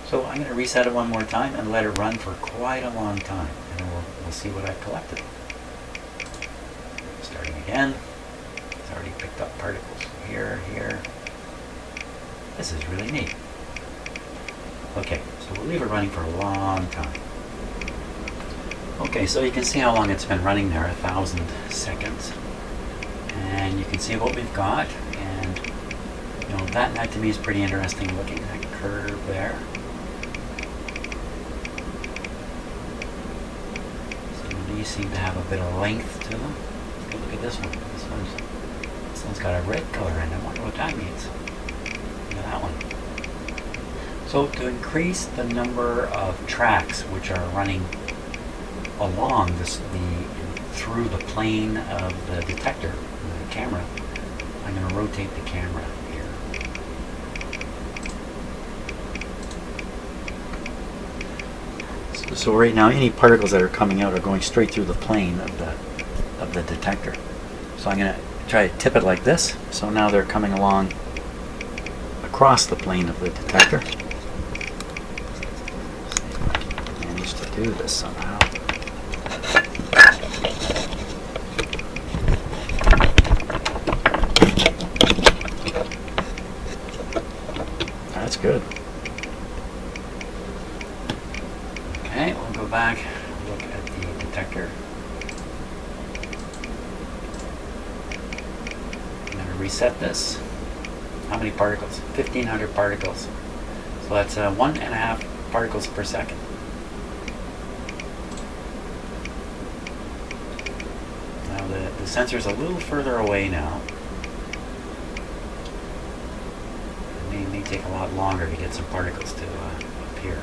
So I'm going to reset it one more time and let it run for quite a long time, and then we'll see what I've collected. Starting again. It's already picked up particles here. This is really neat. Okay, so we'll leave it running for a long time. Okay, so you can see how long it's been running there, 1,000 seconds. And you can see what we've got, and that to me is pretty interesting looking, that curve there. So these seem to have a bit of length to them. Look at this one. This one's got a red color in it. I wonder what that means. Look at that one. So to increase the number of tracks which are running along through the plane of the detector, the camera, I'm going to rotate the camera here. So right now, any particles that are coming out are going straight through the plane of the detector. So I'm going to try to tip it like this. So now they're coming along across the plane of the detector. I managed to do this somehow. That's good. Okay, we'll go back and look at the detector. I'm going to reset this. How many particles? 1,500 particles. So that's 1.5 particles per second. Now the sensor's a little further away now. It may take a lot longer to get some particles to appear.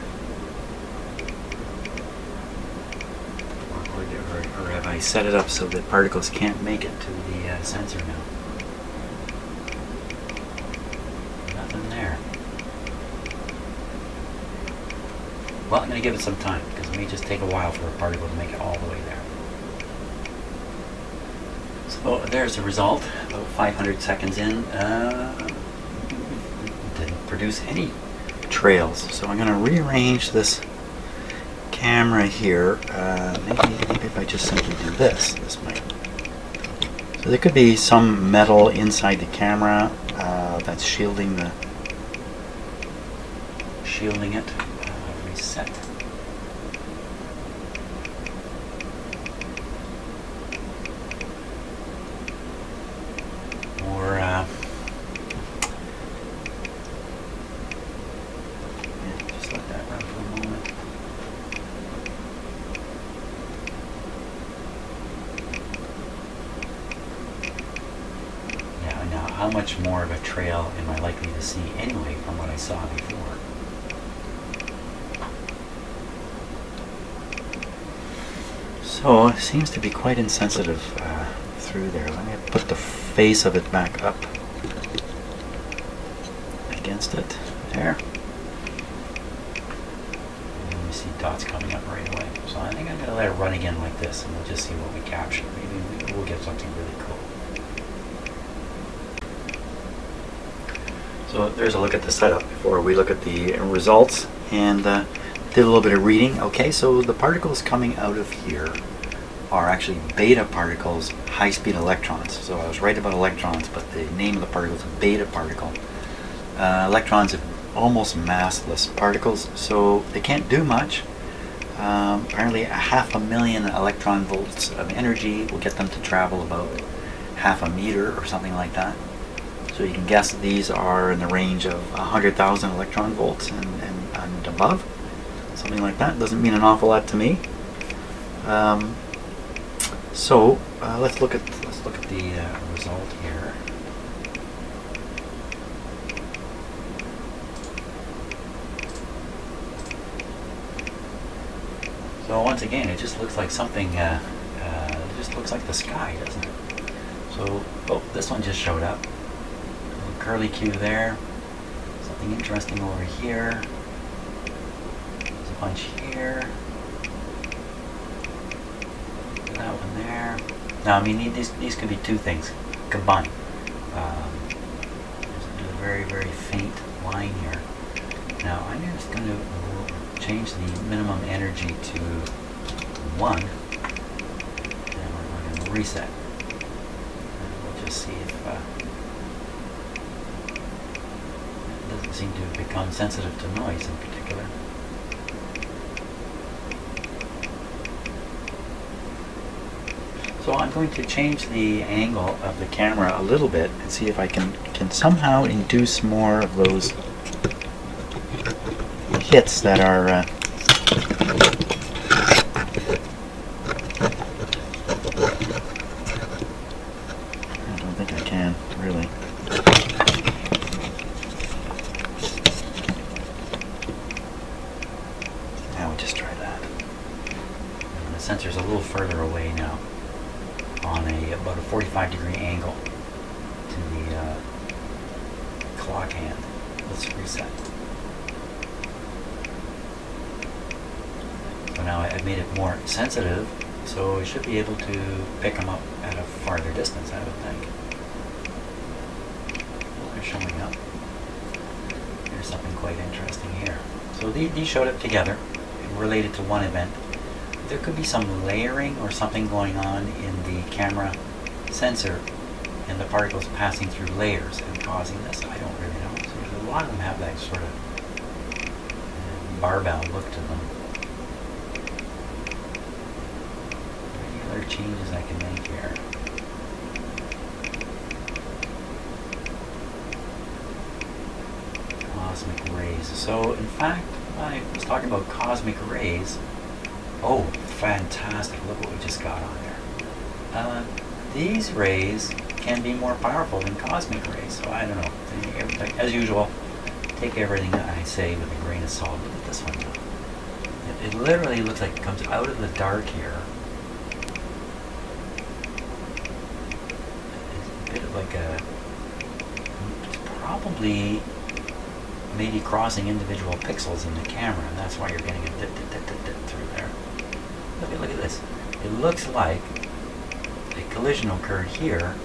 Or have I set it up so that particles can't make it to the sensor now? Nothing there. Well, I'm going to give it some time, because it may just take a while for a particle to make it all the way there. So there's the result. About 500 seconds in, didn't produce any trails. So I'm going to rearrange this camera here. Maybe if I just simply do this, this might. So there could be some metal inside the camera that's shielding it. Reset. Or just let that run for a moment. Yeah, now how much more of a trail am I likely to see anyway from what I saw before? So it seems to be quite insensitive through there. Let me put the face of it back up against it. There. And you see dots coming up right away. So I think I'm going to let it run again like this, and we'll just see what we capture. Maybe we'll get something really cool. So there's a look at the setup before we look at the results, and did a little bit of reading. Okay, so the particles coming out of here are actually beta particles, high-speed electrons. So I was right about electrons, but the name of the particle is a beta particle. Electrons are almost massless particles, so they can't do much. Apparently 500,000 electron volts of energy will get them to travel about 0.5 meter or something like that. So you can guess that these are in the range of 100,000 electron volts and above. Something like that. Doesn't mean an awful lot to me. So let's look at the result here. So once again, it just looks like something. It just looks like the sky, doesn't it? So this one just showed up. A little curly Q there. Something interesting over here. There's a bunch here. That one there. Now, I mean, these could be two things combined. There's a very, very faint line here. Now, I'm just going to change the minimum energy to 1, and we're going to reset. And we'll just see if it doesn't seem to become sensitive to noise in particular. So I'm going to change the angle of the camera a little bit and see if I can somehow induce more of those hits that are I don't think I can, really. Now we'll just try that. And the sensor's a little further away now, on about a 45-degree angle to the clock hand. Let's reset. So now I've made it more sensitive, so I should be able to pick them up at a farther distance, I would think. They're showing up. There's something quite interesting here. So these showed up together, related to one event. There could be some layering or something going on in the camera sensor and the particles passing through layers and causing this. I don't really know. So a lot of them have that sort of barbell look to them. Any other changes I can make here? Cosmic rays. So in fact, I was talking about cosmic rays. Oh, fantastic. Look what we just got on there. These rays can be more powerful than cosmic rays, so I don't know. As usual, take everything that I say with a grain of salt. Look at this one. It literally looks like it comes out of the dark here. It's a bit of like it's probably maybe crossing individual pixels in the camera, and that's why you're getting a dip through there. Look at this. It looks like a collision occurred here,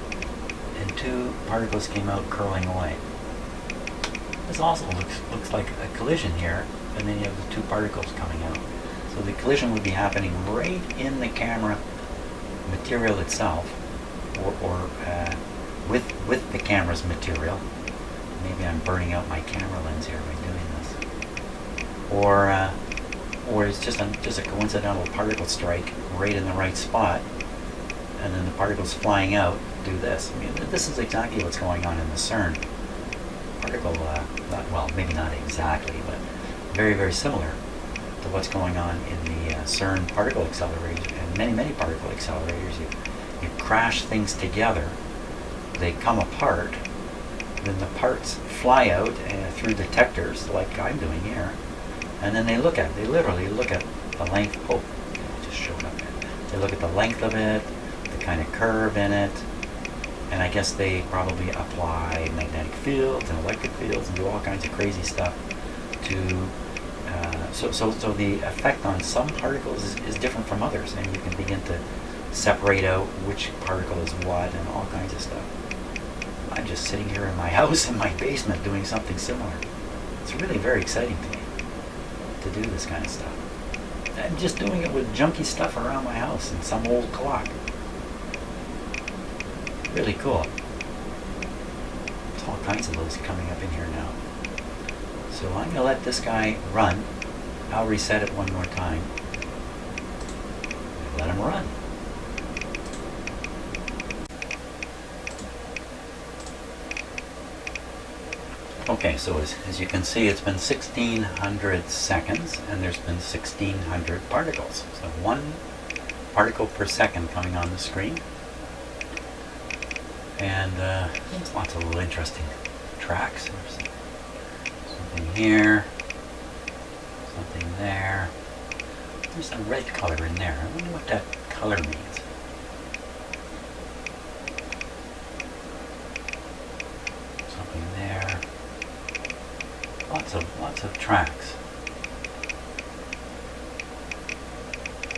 and two particles came out curling away. This also looks like a collision here, and then you have the two particles coming out. So the collision would be happening right in the camera material itself, or with the camera's material. Maybe I'm burning out my camera lens here by doing this. Or it's just a coincidental particle strike right in the right spot, and then the particles flying out do this. I mean, this is exactly what's going on in the CERN particle, well, maybe not exactly, but very, very similar to what's going on in the CERN particle accelerators and many particle accelerators. You crash things together, they come apart, then the parts fly out through detectors like I'm doing here, and then they literally look at the length. Oh, it just showed up there. They look at the length of it, the kind of curve in it, and I guess they probably apply magnetic fields and electric fields and do all kinds of crazy stuff to so the effect on some particles is different from others, and you can begin to separate out which particle is what and all kinds of stuff. I'm just sitting here in my house in my basement doing something similar. It's really very exciting to me to do this kind of stuff. I'm just doing it with junky stuff around my house and some old clock. Really cool. There's all kinds of those coming up in here now. So I'm going to let this guy run. I'll reset it one more time. Let him run. Okay, so as you can see, it's been 1600 seconds, and there's been 1600 particles. So 1 particle per second coming on the screen. And there's lots of little interesting tracks. There's something here, something there. There's a red color in there. I wonder what that color means. Something there. Lots of tracks.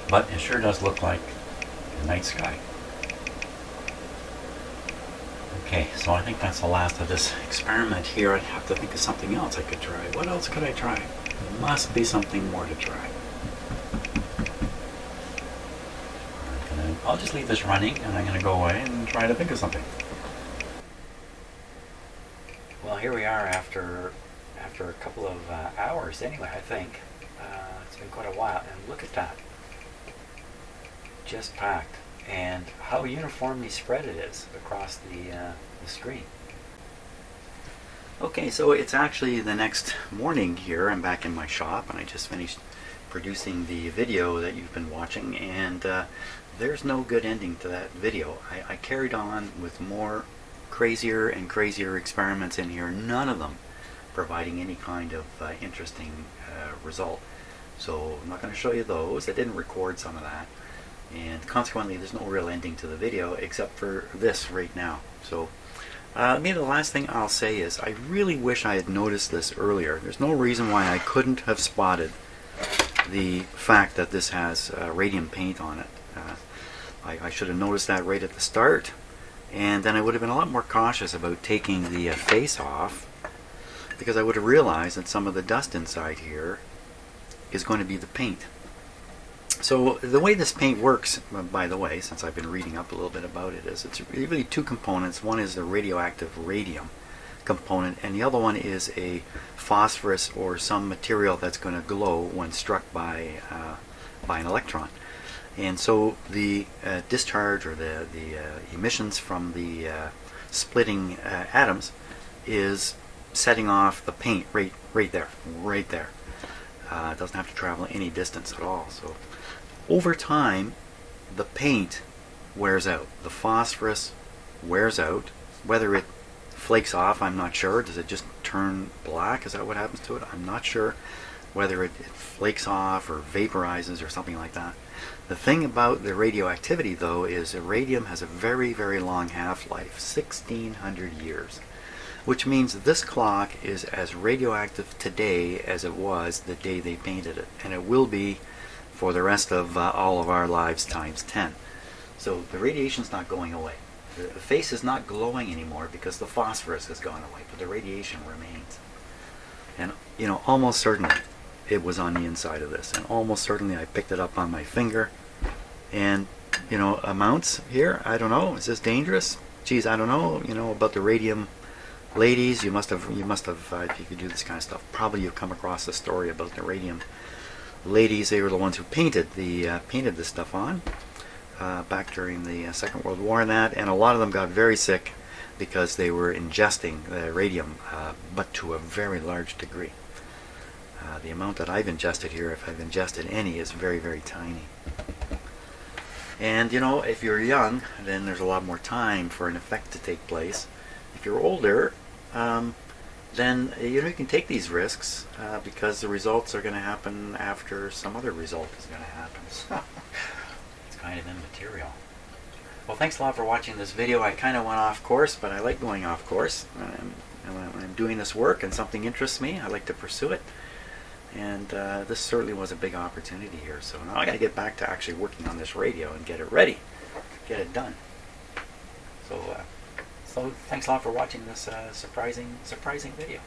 But it sure does look like the night sky. Okay, so I think that's the last of this experiment here. I'd have to think of something else I could try. What else could I try? There must be something more to try. I'll just leave this running, and I'm going to go away and try to think of something. Well, here we are after a couple of hours anyway, I think. It's been quite a while, and look at that. Just packed. And how uniformly spread it is across the screen. Okay, so it's actually the next morning here. I'm back in my shop, and I just finished producing the video that you've been watching, and there's no good ending to that video. I carried on with more crazier and crazier experiments in here, none of them providing any kind of interesting result. So I'm not going to show you those. I didn't record some of that, and consequently there's no real ending to the video except for this right now. So maybe the last thing I'll say is I really wish I had noticed this earlier. There's no reason why I couldn't have spotted the fact that this has radium paint on it. I should have noticed that right at the start, and then I would have been a lot more cautious about taking the face off, because I would have realized that some of the dust inside here is going to be the paint. So the way this paint works, by the way, since I've been reading up a little bit about it, is it's really two components. One is the radioactive radium component, and the other one is a phosphorus or some material that's going to glow when struck by an electron. And so the discharge, or the emissions from the splitting atoms, is setting off the paint right there. It doesn't have to travel any distance at all. So over time, the paint wears out. The phosphorus wears out. Whether it flakes off, I'm not sure. Does it just turn black? Is that what happens to it? I'm not sure. Whether it flakes off or vaporizes or something like that. The thing about the radioactivity, though, is that radium has a very, very long half-life, 1600 years. Which means this clock is as radioactive today as it was the day they painted it. And it will be for the rest of all of our lives times 10. So the radiation's not going away. The face is not glowing anymore because the phosphorus has gone away, but the radiation remains. And, you know, almost certainly it was on the inside of this, and almost certainly I picked it up on my finger. And, you know, amounts here, I don't know. Is this dangerous? Geez, I don't know. You know, about the radium ladies, you must have, if you could do this kind of stuff, probably you've come across a story about the radium ladies. They were the ones who painted this stuff on back during the Second World War and that, and a lot of them got very sick because they were ingesting the radium, but to a very large degree. The amount that I've ingested here, if I've ingested any, is very, very tiny. And, you know, if you're young, then there's a lot more time for an effect to take place. If you're older, then, you know, you can take these risks because the results are going to happen after some other result is going to happen. So it's kind of immaterial. Well, thanks a lot for watching this video. I kind of went off course, but I like going off course. When I'm doing this work and something interests me, I like to pursue it. And this certainly was a big opportunity here. So now I got to get back to actually working on this radio and get it ready, get it done. So thanks a lot for watching this surprising video.